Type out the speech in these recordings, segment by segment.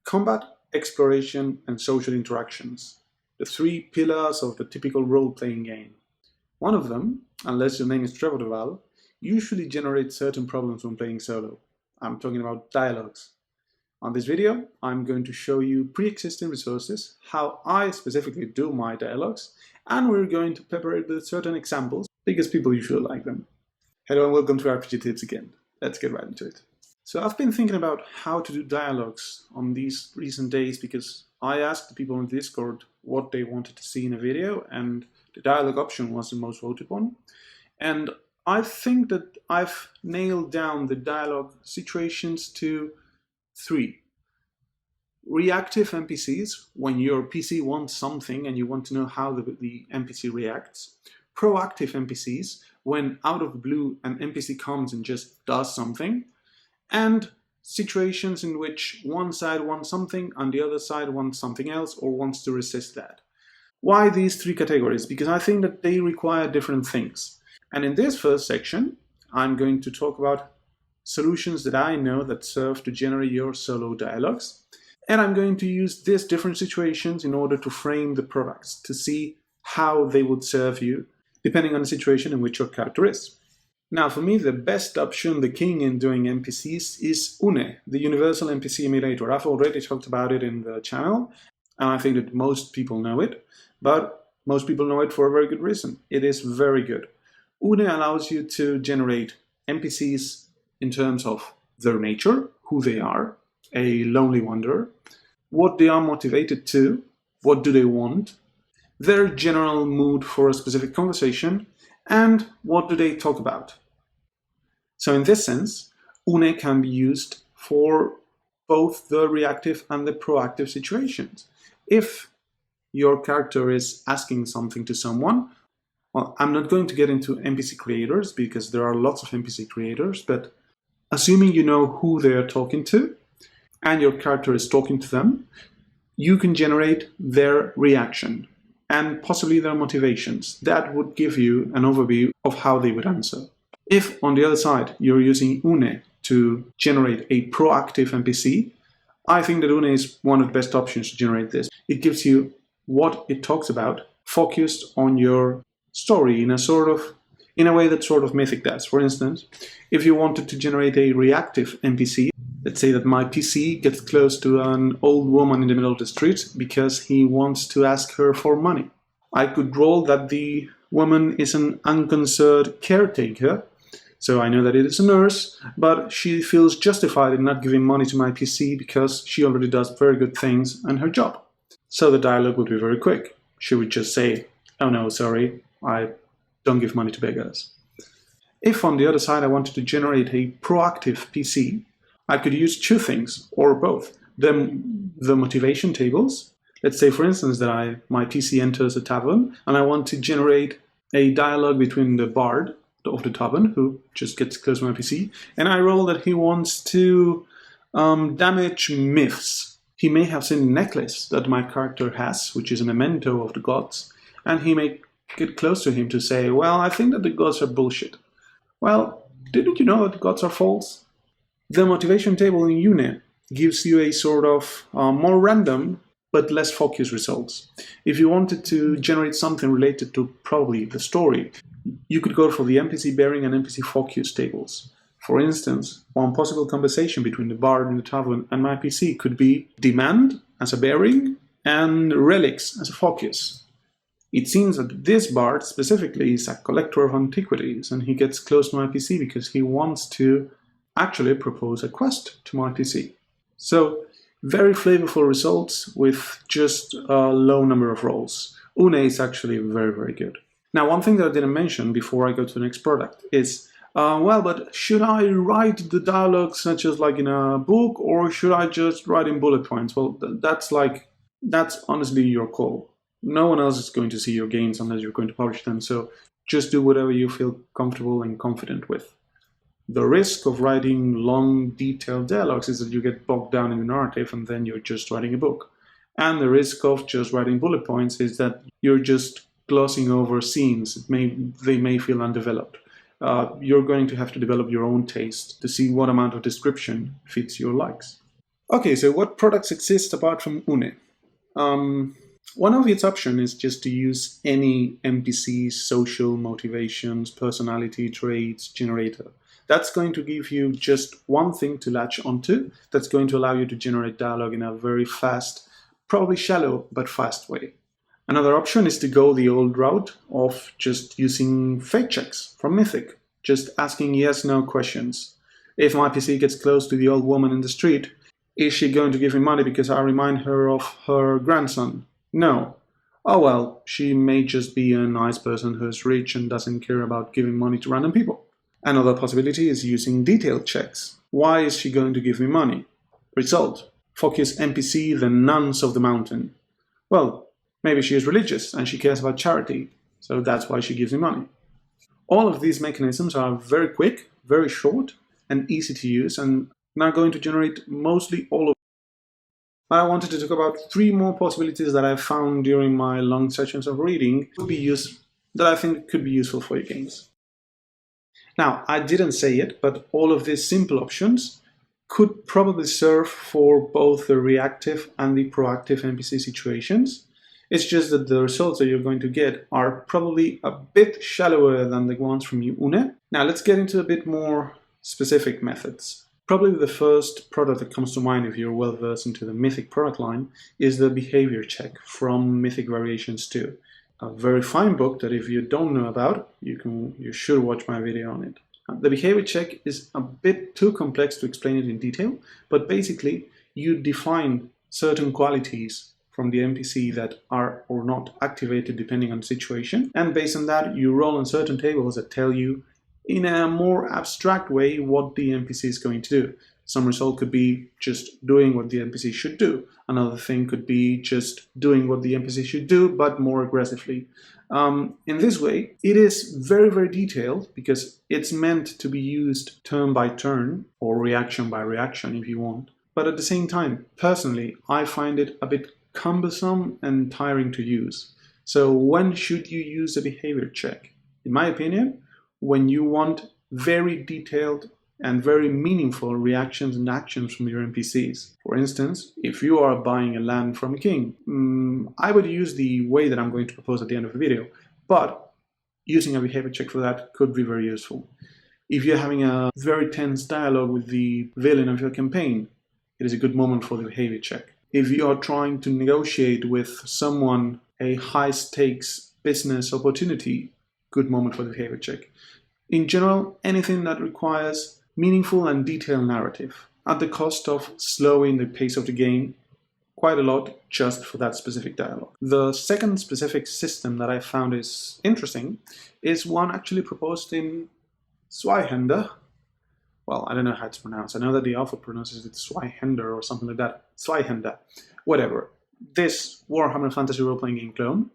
Combat, exploration, and social interactions. The three pillars of the typical role-playing game. One of them, unless your name is Trevor Duval, usually generates certain problems when playing solo. I'm talking about dialogues. On this video, I'm going to show you pre-existing resources, how I specifically do my dialogues, and we're going to pepper it with certain examples because people usually like them. Hello and welcome to RPG Tips again. Let's get right into it. So I've been thinking about how to do dialogues on these recent days because I asked the people on Discord what they wanted to see in a video, and the dialogue option was the most voted one. And I think that I've nailed down the dialogue situations to 3. Reactive NPCs, when your PC wants something and you want to know how the NPC reacts. Proactive NPCs, when out of the blue an NPC comes and just does something. And situations in which one side wants something and the other side wants something else or wants to resist that. Why these 3 categories? Because I think that they require different things. And in this first section, I'm going to talk about solutions that I know that serve to generate your solo dialogues. And I'm going to use these different situations in order to frame the products, to see how they would serve you, depending on the situation in which your character is. Now, for me, the best option, the king in doing NPCs, is Une, the Universal NPC Emulator. I've already talked about it in the channel, and I think that most people know it, but most people know it for a very good reason. It is very good. Une allows you to generate NPCs in terms of their nature, who they are, a lonely wanderer, what they are motivated to, what do they want, their general mood for a specific conversation, and what do they talk about. So in this sense, Une can be used for both the reactive and the proactive situations. If your character is asking something to someone, well, I'm not going to get into NPC creators because there are lots of NPC creators, but assuming you know who they are talking to and your character is talking to them, you can generate their reaction and possibly their motivations. That would give you an overview of how they would answer. If, on the other side, you're using Une to generate a proactive NPC, I think that Une is one of the best options to generate this. It gives you what it talks about, focused on your story in a way that sort of Mythic does. For instance, if you wanted to generate a reactive NPC, let's say that my PC gets close to an old woman in the middle of the street because he wants to ask her for money. I could roll that the woman is an unconcerned caretaker, so I know that it is a nurse, but she feels justified in not giving money to my PC because she already does very good things in her job. So the dialogue would be very quick. She would just say, "Oh no, sorry, I don't give money to beggars." If on the other side I wanted to generate a proactive PC, I could use 2 things, or both. The motivation tables. Let's say, for instance, that my PC enters a tavern and I want to generate a dialogue between the bard of the tavern, who just gets close to my PC, and I roll that he wants to damage myths. He may have seen a necklace that my character has, which is a memento of the gods, and he may get close to him to say, "Well, I think that the gods are bullshit." Well, didn't you know that the gods are false? The motivation table in Une gives you a sort of more random but less focused results. If you wanted to generate something related to probably the story, you could go for the NPC bearing and NPC focus tables. For instance, one possible conversation between the bard in the tavern and my PC could be demand as a bearing and relics as a focus. It seems that this bard specifically is a collector of antiquities, and he gets close to my PC because he wants to actually propose a quest to my PC. So, very flavorful results with just a low number of rolls. Une is actually very, very good. Now, one thing that I didn't mention before I go to the next product is, well, but should I write the dialogue such as like in a book, or should I just write in bullet points? Well, that's honestly your call. No one else is going to see your games unless you're going to publish them, so just do whatever you feel comfortable and confident with. The risk of writing long, detailed dialogues is that you get bogged down in the narrative and then you're just writing a book. And the risk of just writing bullet points is that you're just glossing over scenes. They may feel undeveloped. You're going to have to develop your own taste to see what amount of description fits your likes. Okay, so what products exist apart from Une? One of its options is just to use any NPC social motivations, personality traits generator. That's going to give you just one thing to latch onto. That's going to allow you to generate dialogue in a very fast, probably shallow, but fast way. Another option is to go the old route of just using fake checks from Mythic, just asking yes/no questions. If my PC gets close to the old woman in the street, is she going to give me money because I remind her of her grandson? No. Oh well, she may just be a nice person who's rich and doesn't care about giving money to random people. Another possibility is using detailed checks. Why is she going to give me money? Result: focus NPC the nuns of the mountain. Well, maybe she is religious and she cares about charity, so that's why she gives me money. All of these mechanisms are very quick, very short, and easy to use, and are going to generate mostly all of. I wanted to talk about three more possibilities that I found during my long sessions of reading that I think could be useful for your games. Now, I didn't say it, but all of these simple options could probably serve for both the reactive and the proactive NPC situations. It's just that the results that you're going to get are probably a bit shallower than the ones from Une. Now, let's get into a bit more specific methods. Probably the first product that comes to mind if you're well versed into the Mythic product line is the behavior check from Mythic Variations 2. A very fine book that if you don't know about, you should watch my video on it. The behavior check is a bit too complex to explain it in detail, but basically you define certain qualities from the NPC that are or not activated depending on the situation, and based on that you roll on certain tables that tell you in a more abstract way what the NPC is going to do. Some result could be just doing what the NPC should do. Another thing could be just doing what the NPC should do, but more aggressively. In this way, it is very, very detailed because it's meant to be used turn by turn or reaction by reaction if you want. But at the same time, personally, I find it a bit cumbersome and tiring to use. So when should you use a behavior check? In my opinion, when you want very detailed and very meaningful reactions and actions from your NPCs. For instance, if you are buying a land from a king, I would use the way that I'm going to propose at the end of the video, but using a behavior check for that could be very useful. If you're having a very tense dialogue with the villain of your campaign, it is a good moment for the behavior check. If you are trying to negotiate with someone a high-stakes business opportunity, good moment for the behavior check. In general, anything that requires meaningful and detailed narrative at the cost of slowing the pace of the game quite a lot just for that specific dialogue. The second specific system that I found is interesting is one actually proposed in Zweihander. Well, I don't know how it's pronounced. I know that the author pronounces it Zweihander or something like that. Zweihander. Whatever. This Warhammer Fantasy role-playing game clone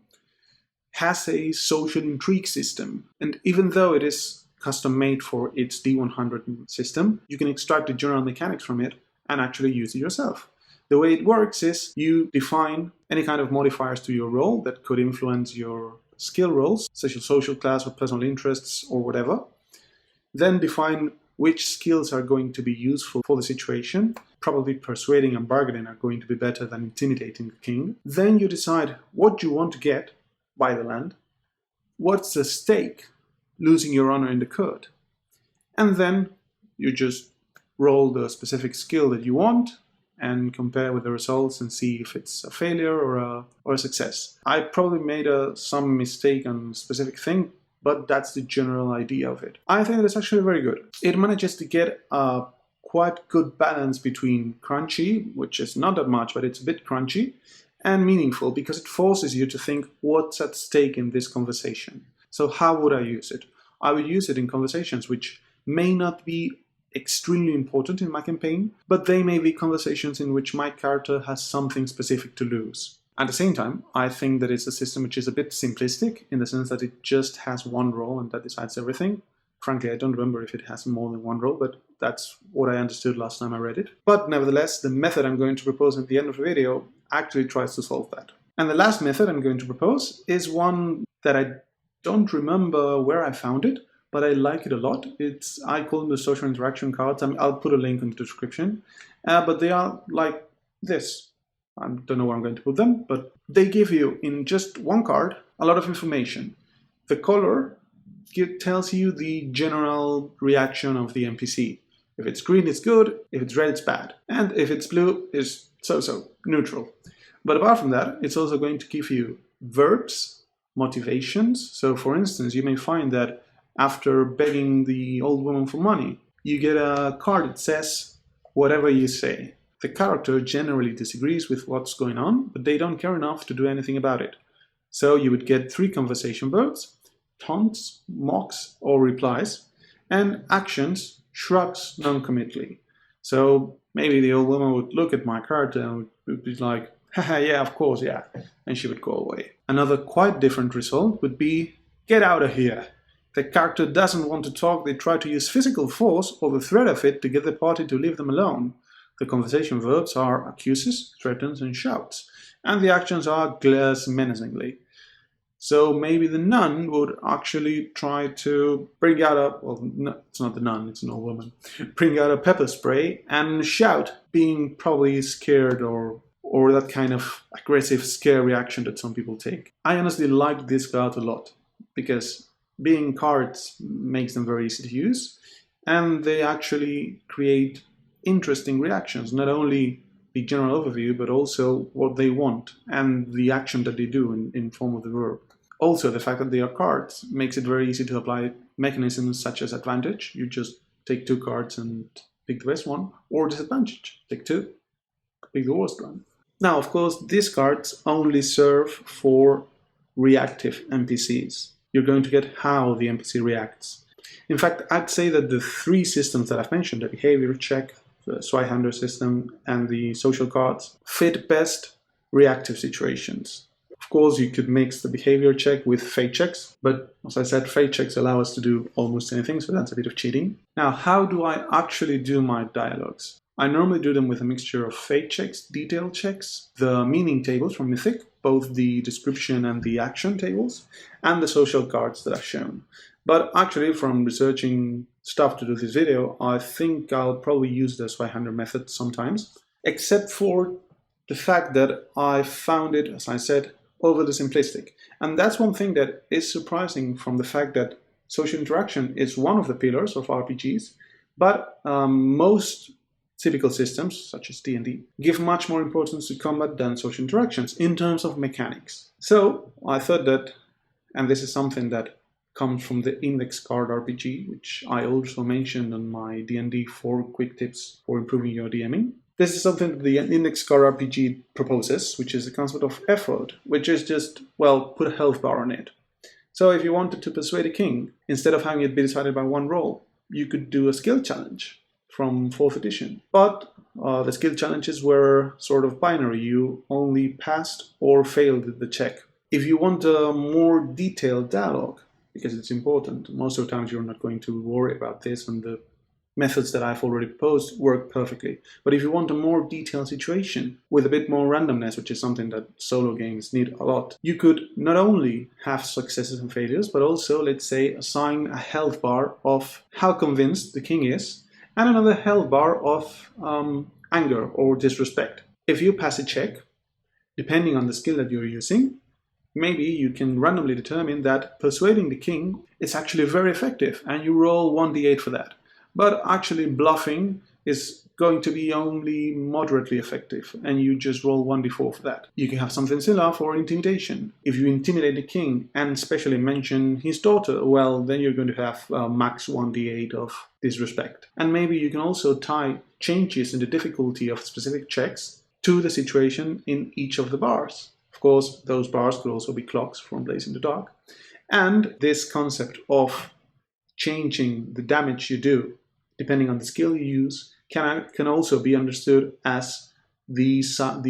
has a social intrigue system, and even though it is custom made for its D100 system, you can extract the general mechanics from it and actually use it yourself. The way it works is you define any kind of modifiers to your role that could influence your skill rolls, such as social class or personal interests or whatever. Then define which skills are going to be useful for the situation. Probably persuading and bargaining are going to be better than intimidating the king. Then you decide what you want to get by the land, what's the stake, losing your honor in the court, and then you just roll the specific skill that you want and compare with the results and see if it's a failure or a success. I probably made some mistake on a specific thing, but that's the general idea of it. I think that's actually very good. It manages to get a quite good balance between crunchy, which is not that much, but it's a bit crunchy, and meaningful because it forces you to think what's at stake in this conversation. So how would I use it? I would use it in conversations which may not be extremely important in my campaign, but they may be conversations in which my character has something specific to lose. At the same time, I think that it's a system which is a bit simplistic in the sense that it just has one role and that decides everything. Frankly, I don't remember if it has more than one role, but that's what I understood last time I read it. But nevertheless, the method I'm going to propose at the end of the video actually tries to solve that. And the last method I'm going to propose is one that I don't remember where I found it, but I like it a lot. I call them the social interaction cards. I'll put a link in the description. but they are like this. I don't know where I'm going to put them, but they give you, in just one card, a lot of information. The color tells you the general reaction of the NPC. If it's green, it's good. If it's red, it's bad. And if it's blue, it's so-so, neutral. But apart from that, it's also going to give you verbs, motivations. So for instance, you may find that after begging the old woman for money, you get a card that says, whatever you say. The character generally disagrees with what's going on, but they don't care enough to do anything about it. So you would get 3 conversation verbs: taunts, mocks, or replies, and actions, shrugs non-committally. So maybe the old woman would look at my card and would be like, haha, yeah, of course, yeah, and she would go away. Another quite different result would be, get out of here. The character doesn't want to talk, they try to use physical force or the threat of it to get the party to leave them alone. The conversation verbs are accuses, threatens, and shouts, and the actions are glares menacingly. So maybe the nun would actually try to bring out a, well, no, it's not the nun, it's an old woman, bring out a pepper spray and shout, being probably scared or that kind of aggressive scare reaction that some people take. I honestly like this card a lot, because being cards makes them very easy to use, and they actually create interesting reactions, not only the general overview, but also what they want and the action that they do in form of the verb. Also, the fact that they are cards makes it very easy to apply mechanisms such as advantage. You just take 2 cards and pick the best one, or disadvantage. Take 2, pick the worst one. Now, of course, these cards only serve for reactive NPCs. You're going to get how the NPC reacts. In fact, I'd say that the 3 systems that I've mentioned, the behavior check, the Zweihander system, and the social cards, fit best reactive situations. Of course, you could mix the behavior check with fate checks, but as I said, fate checks allow us to do almost anything, so that's a bit of cheating. Now, how do I actually do my dialogues? I normally do them with a mixture of fate checks, detail checks, the meaning tables from Mythic, both the description and the action tables, and the social cards that I've shown. But actually, from researching stuff to do this video, I think I'll probably use the Zweihander method sometimes, except for the fact that I found it, as I said, overly simplistic. And that's one thing that is surprising, from the fact that social interaction is one of the pillars of RPGs, but most typical systems, such as D&D, give much more importance to combat than social interactions in terms of mechanics. So I thought that, and this is something that comes from the Index Card RPG, which I also mentioned on my D&D 4 quick tips for improving your DMing. This is something that the Index Card RPG proposes, which is the concept of effort, which is just, well, put a health bar on it. So if you wanted to persuade a king, instead of having it be decided by one roll, you could do a skill challenge from 4th edition. But the skill challenges were sort of binary. You only passed or failed the check. If you want a more detailed dialogue, because it's important, most of the times you're not going to worry about this, and the methods that I've already proposed work perfectly. But if you want a more detailed situation with a bit more randomness, which is something that solo games need a lot, you could not only have successes and failures, but also, let's say, assign a health bar of how convinced the king is, and another health bar of anger or disrespect. If you pass a check, depending on the skill that you're using, maybe you can randomly determine that persuading the king is actually very effective, and you roll 1d8 for that. But actually bluffing is going to be only moderately effective, and you just roll 1d4 for that. You can have something similar for intimidation. If you intimidate the king and especially mention his daughter, well, then you're going to have max 1d8 of disrespect. And maybe you can also tie changes in the difficulty of specific checks to the situation in each of the bars. Of course, those bars could also be clocks from Blaze in the Dark. And this concept of changing the damage you do, depending on the skill you use, can also be understood as the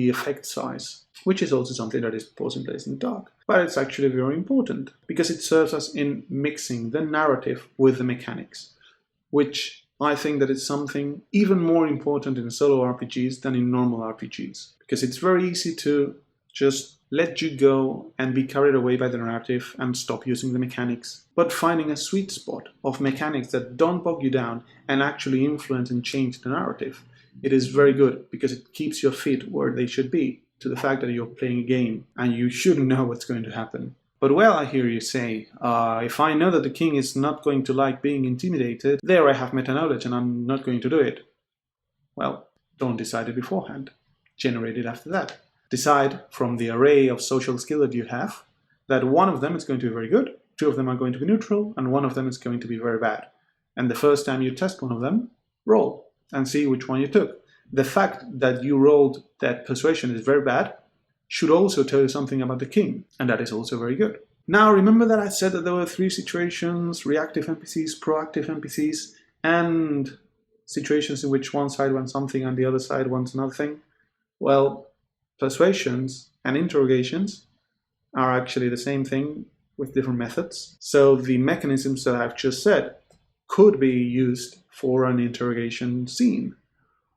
effect size, which is also something that is proposed in Blaze in the Dark. But it's actually very important, because it serves us in mixing the narrative with the mechanics, which I think that is something even more important in solo RPGs than in normal RPGs. Because it's very easy to just let you go and be carried away by the narrative and stop using the mechanics. But finding a sweet spot of mechanics that don't bog you down and actually influence and change the narrative it is very good because it keeps your feet where they should be, to the fact that you're playing a game and you shouldn't know what's going to happen. But well, I hear you say, if I know that the king is not going to like being intimidated, there I have meta-knowledge and I'm not going to do it. Well, don't decide it beforehand. Generate it after that. Decide from the array of social skills that you have that one of them is going to be very good, two of them are going to be neutral, and one of them is going to be very bad. And the first time you test one of them, roll and see which one you took. The fact that you rolled that persuasion is very bad should also tell you something about the king, and that is also very good. Now remember that I said that there were 3 situations: reactive NPCs, proactive NPCs, and situations in which one side wants something and the other side wants another thing. Well, persuasions and interrogations are actually the same thing with different methods. So the mechanisms that I've just said could be used for an interrogation scene,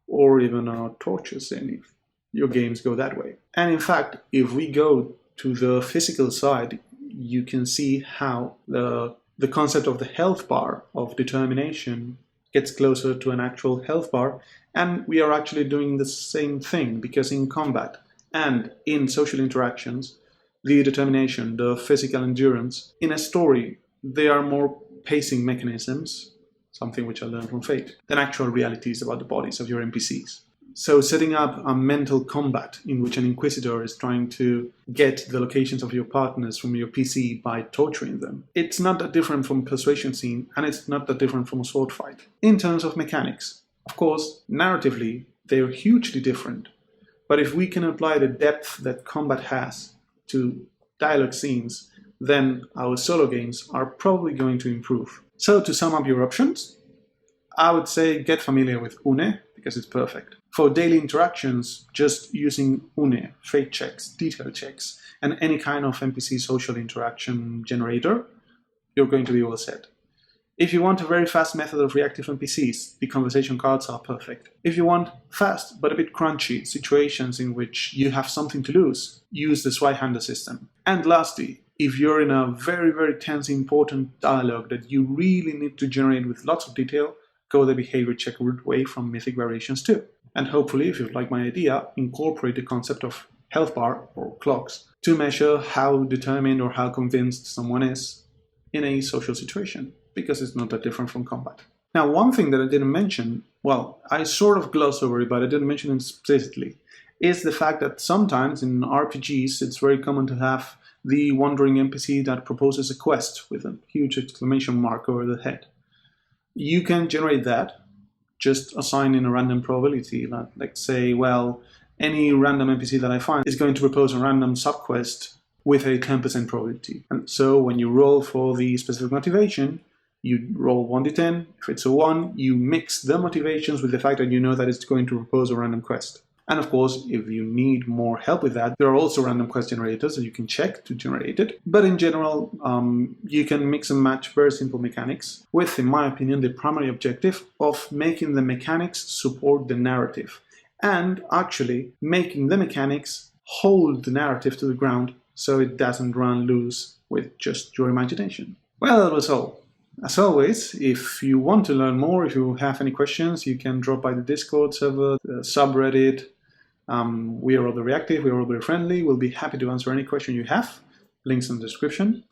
or even a torture scene if your games go that way. And in fact, if we go to the physical side, you can see how the concept of the health bar of determination gets closer to an actual health bar, and we are actually doing the same thing, because in combat and in social interactions, the determination, the physical endurance, in a story, they are more pacing mechanisms, something which I learned from Fate, than actual realities about the bodies of your NPCs. So setting up a mental combat in which an Inquisitor is trying to get the locations of your partners from your PC by torturing them, it's not that different from a persuasion scene, and it's not that different from a sword fight. In terms of mechanics, of course, narratively, they're hugely different. But if we can apply the depth that combat has to dialogue scenes, then our solo games are probably going to improve. So to sum up your options, I would say get familiar with Une, because it's perfect. For daily interactions, just using Une, fate checks, detail checks, and any kind of NPC social interaction generator, you're going to be well set. If you want a very fast method of reactive NPCs, the conversation cards are perfect. If you want fast but a bit crunchy situations in which you have something to lose, use the Zweihander system. And lastly, if you're in a very, very tense, important dialogue that you really need to generate with lots of detail, go the behavior check route way from Mythic Variations 2. And hopefully, if you like my idea, incorporate the concept of health bar or clocks to measure how determined or how convinced someone is in a social situation, because it's not that different from combat. Now, one thing that I didn't mention, well, I sort of glossed over it, but I didn't mention it explicitly, is the fact that sometimes in RPGs it's very common to have the wandering NPC that proposes a quest with a huge exclamation mark over the head. You can generate that, just assigning a random probability. Like say, well, any random NPC that I find is going to propose a random subquest with a 10% probability. And so when you roll for the specific motivation, you roll 1d10. If it's a 1, you mix the motivations with the fact that you know that it's going to propose a random quest. And of course, if you need more help with that, there are also random quest generators that you can check to generate it. But in general, you can mix and match very simple mechanics with, in my opinion, the primary objective of making the mechanics support the narrative and actually making the mechanics hold the narrative to the ground so it doesn't run loose with just your imagination. Well, that was all. As always, if you want to learn more, if you have any questions, you can drop by the Discord server, the subreddit. We are all very active, we are all very friendly. We'll be happy to answer any question you have. Links in the description.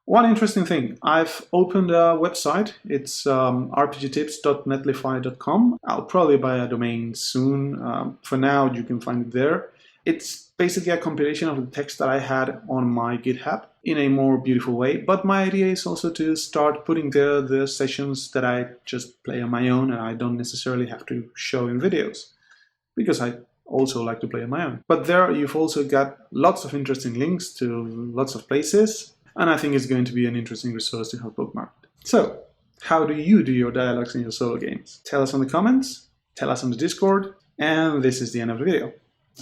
One interesting thing, I've opened a website. It's rpgtips.netlify.com. I'll probably buy a domain soon. For now, you can find it there. It's basically a compilation of the text that I had on my GitHub in a more beautiful way. But my idea is also to start putting there the sessions that I just play on my own and I don't necessarily have to show in videos, because I also like to play on my own. But there you've also got lots of interesting links to lots of places, and I think it's going to be an interesting resource to help bookmark. So, how do you do your dialogues in your solo games? Tell us in the comments, tell us on the Discord, and this is the end of the video.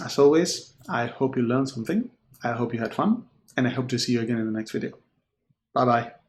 As always, I hope you learned something, I hope you had fun, and I hope to see you again in the next video. Bye bye.